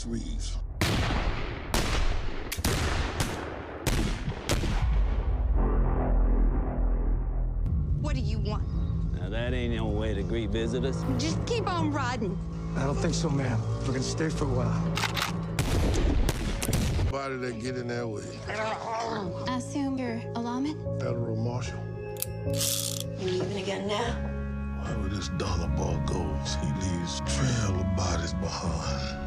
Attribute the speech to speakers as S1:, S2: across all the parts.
S1: Bass Reeves.
S2: What do you want?
S3: Now, that ain't no way to greet visitors.
S2: Just keep on riding.
S4: I don't think so, ma'am. We're gonna stay for a while.
S1: Why did they get in their way?
S5: I assume you're a lawman?
S1: Federal Marshal.
S5: You leaving again now?
S1: Wherever this dollar ball goes, he leaves trail of bodies behind.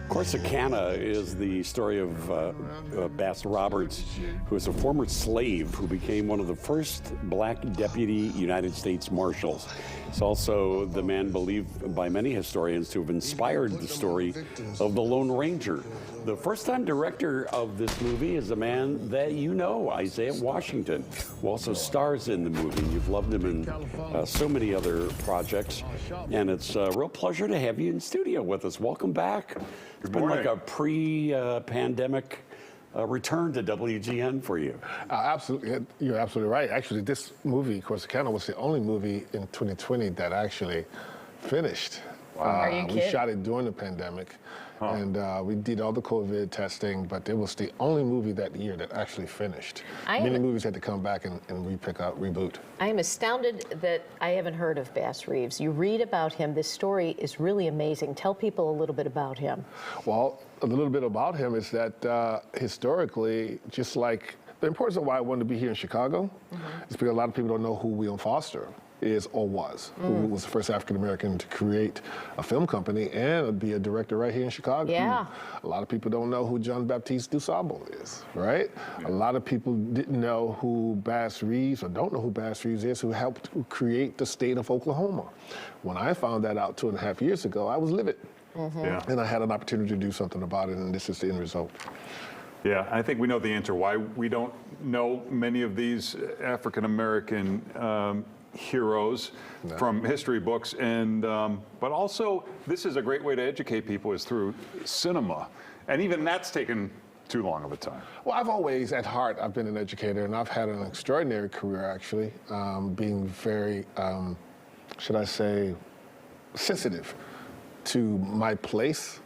S6: Corsicana is the story of Bass Roberts, who is a former slave who became one of the first black deputy United States Marshals. He's also the man believed by many historians to have inspired the story of the Lone Ranger. The first-time director of this movie is a man that you know, Isaiah Washington, who also stars in the movie. You've loved him in so many other projects, and it's a real pleasure to have you in studio with us. Welcome back. It's been like a pre-pandemic return to WGN for you.
S7: Absolutely, you're absolutely right. Actually, this movie, Corsicana, was the only movie in 2020 that actually finished.
S8: Wow. Are you
S7: we
S8: kidding?
S7: shot it during the pandemic, and we did all the COVID testing, but it was the only movie that year that actually finished. Many movies had to come back and reboot.
S8: I am astounded that I haven't heard of Bass Reeves. You read about him. This story is really amazing. Tell people a little bit about him.
S7: Well, a little bit about him is that historically, just like the importance of why I wanted to be here in Chicago is because a lot of people don't know who William Foster is or was, who was the first African-American to create a film company and be a director right here in Chicago.
S8: Yeah.
S7: A lot of people don't know who John Baptiste DuSable is, right? Yeah. A lot of people didn't know who Bass Reeves, or don't know who Bass Reeves is, who helped create the state of Oklahoma. When I found that out 2.5 years ago, I was livid.
S9: Yeah.
S7: And I had an opportunity to do something about it, and this is the end result.
S9: Yeah, I think we know the answer why we don't know many of these African-American heroes from history books, and but also this is a great way to educate people is through cinema, and even that's taken too long of a time.
S7: Well, I've always, at heart, I've been an educator, and I've had an extraordinary career, actually, being very, should I say, sensitive to my place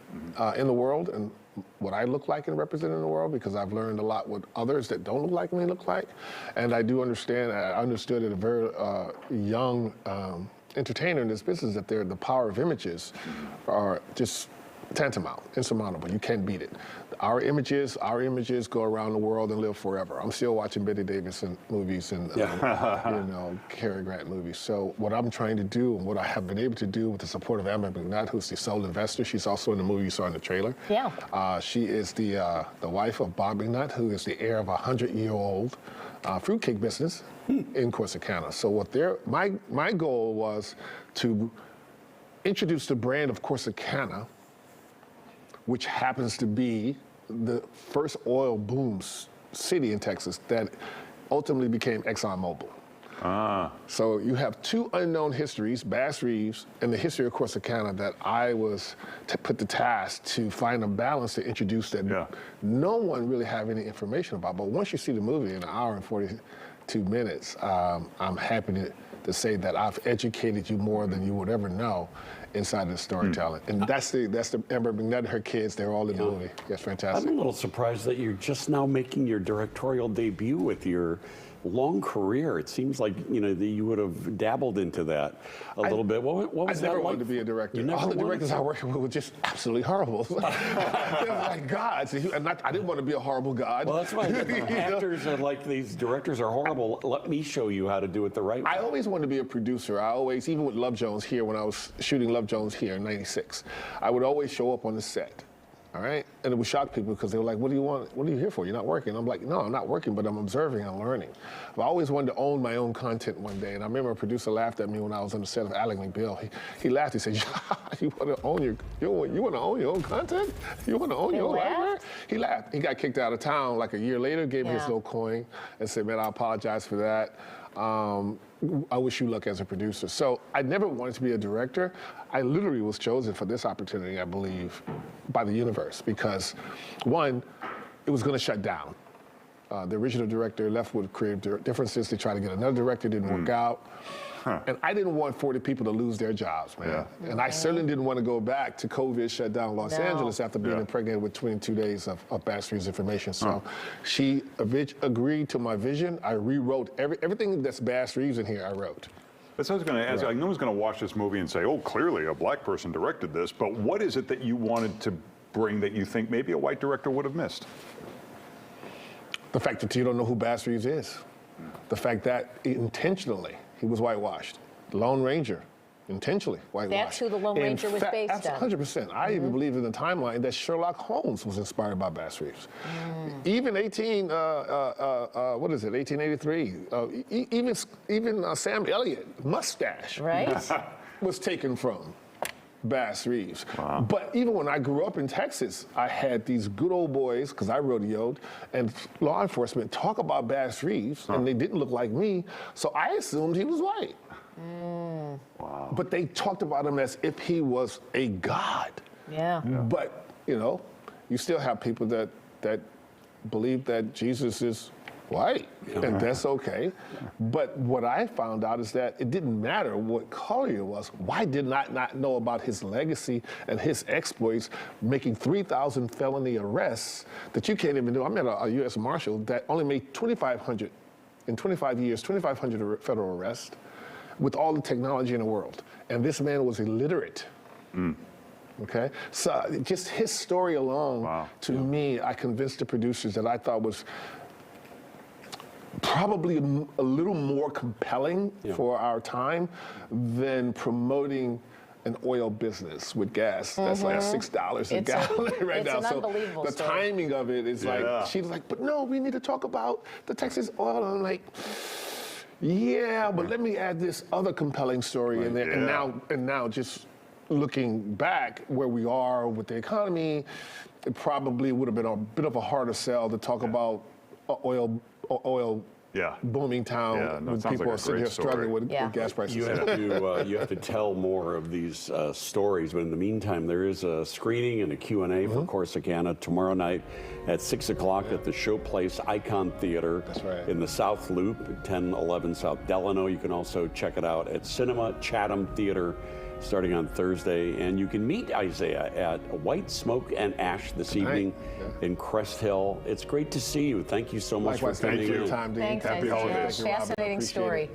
S7: in the world and what I look like and represent in the world, because I've learned a lot what others that don't look like me look like. And I do understand, I understood at a very young entertainer in this business that the power of images are just tantamount, insurmountable. You can't beat it. Our images go around the world and live forever. I'm still watching Betty Davis movies and you know, Cary Grant movies. So what I'm trying to do and what I have been able to do with the support of Amber McNutt, who's the sole investor, she's also in the movie you saw in the trailer.
S8: Yeah.
S7: She is the wife of Bob McNutt, who is the heir of a 100-year-old fruitcake business in Corsicana. So what my goal was to introduce the brand of Corsicana, which happens to be the first oil boom city in Texas that ultimately became ExxonMobil. So you have two unknown histories, Bass Reeves and the history of Corsicana, that I was put the task to find a balance to introduce that no one really have any information about. But once you see the movie in 1 hour and 42 minutes, I'm happy to say that I've educated you more than you would ever know inside the storytelling. And that's the Amber McNutt and her kids, they're all in the movie. Yes, fantastic.
S6: I'm a little surprised that you're just now making your directorial debut with your long career. It seems like, you know, that you would have dabbled into that a little bit. What was that
S7: I never
S6: like?
S7: wanted to be a director.
S6: You
S7: All the
S6: never
S7: directors I worked with were just absolutely horrible. They were like gods. And I didn't want to be a horrible god.
S6: Well, that's why actors are like, these directors are horrible. Let me show you how to do it the right way.
S7: I always wanted to be a producer. I always, even with Love Jones here, when I was shooting Love Jones here in '96, I would always show up on the set. All right? And it would shock people because they were like, what do you want? What are you here for? You're not working. I'm like, no, I'm not working, but I'm observing and learning. I've always wanted to own my own content one day. And I remember a producer laughed at me when I was on the set of Ally McBeal. He laughed. He said, you want to own you want to own your own content? You want to own your own library? He laughed. He got kicked out of town like a year later, gave me his little coin and said, man, I apologize for that. I wish you luck as a producer. So I never wanted to be a director. I literally was chosen for this opportunity, I believe, by the universe because, one, it was going to shut down. The original director left with creative differences. They tried to get another director, didn't work out. And I didn't want 40 people to lose their jobs, man.
S9: Yeah.
S7: And I certainly didn't want to go back to COVID shut down Los
S8: No.
S7: Angeles after being impregnated with 22 days of Bass Reeves information. So she agreed to my vision. I rewrote everything that's Bass Reeves in here, I wrote.
S9: That's what I was going to ask. Like, no one's going to watch this movie and say, oh, clearly a black person directed this, but what is it that you wanted to bring that you think maybe a white director would have missed?
S7: The fact that you don't know who Bass Reeves is. The fact that intentionally he was whitewashed. Lone Ranger, intentionally whitewashed.
S8: That's who the Lone Ranger was based on.
S7: 100%. I even believe in the timeline that Sherlock Holmes was inspired by Bass Reeves. Even 1883, even Sam Elliott, mustache,
S8: Right?
S7: was taken from Bass Reeves.
S9: Wow.
S7: But even when I grew up in Texas, I had these good old boys, because I rodeoed, and law enforcement talk about Bass Reeves, and they didn't look like me, so I assumed he was white.
S9: Wow.
S7: But they talked about him as if he was a god.
S8: Yeah.
S7: But, you know, you still have people that believe that Jesus is white, and that's okay. But what I found out is that it didn't matter what color he was. Why did I not know about his legacy and his exploits, making 3,000 felony arrests that you can't even do? I met a U.S. Marshal that only made 2,500 in 25 years, 2,500 federal arrests with all the technology in the world. And this man was illiterate. Okay? So just his story alone, to me, I convinced the producers that I thought was probably a little more compelling for our time than promoting an oil business with gas that's like $6 a gallon right now.
S8: It's an unbelievable
S7: the
S8: story.
S7: timing of it is like, she's like, but no, we need to talk about the Texas oil. And I'm like, yeah, but let me add this other compelling story in there. And now just looking back where we are with the economy, it probably would have been a bit of a harder sell to talk about oil booming town when people are sitting here struggling with gas prices.
S6: You have to tell more of these stories, but in the meantime, there is a screening and a Q&A for Corsicana tomorrow night at 6 o'clock at the Showplace Icon Theater in the South Loop, 1011 South Delano. You can also check it out at Cinema Chatham Theater starting on Thursday. And you can meet Isaiah at White Smoke and Ash this evening in Crest Hill. It's great to see you. Thank you so much for coming in.
S7: Thank you for your time, Dean.
S8: Thanks,
S7: Happy
S8: Isaiah.
S7: holidays.
S8: Fascinating story.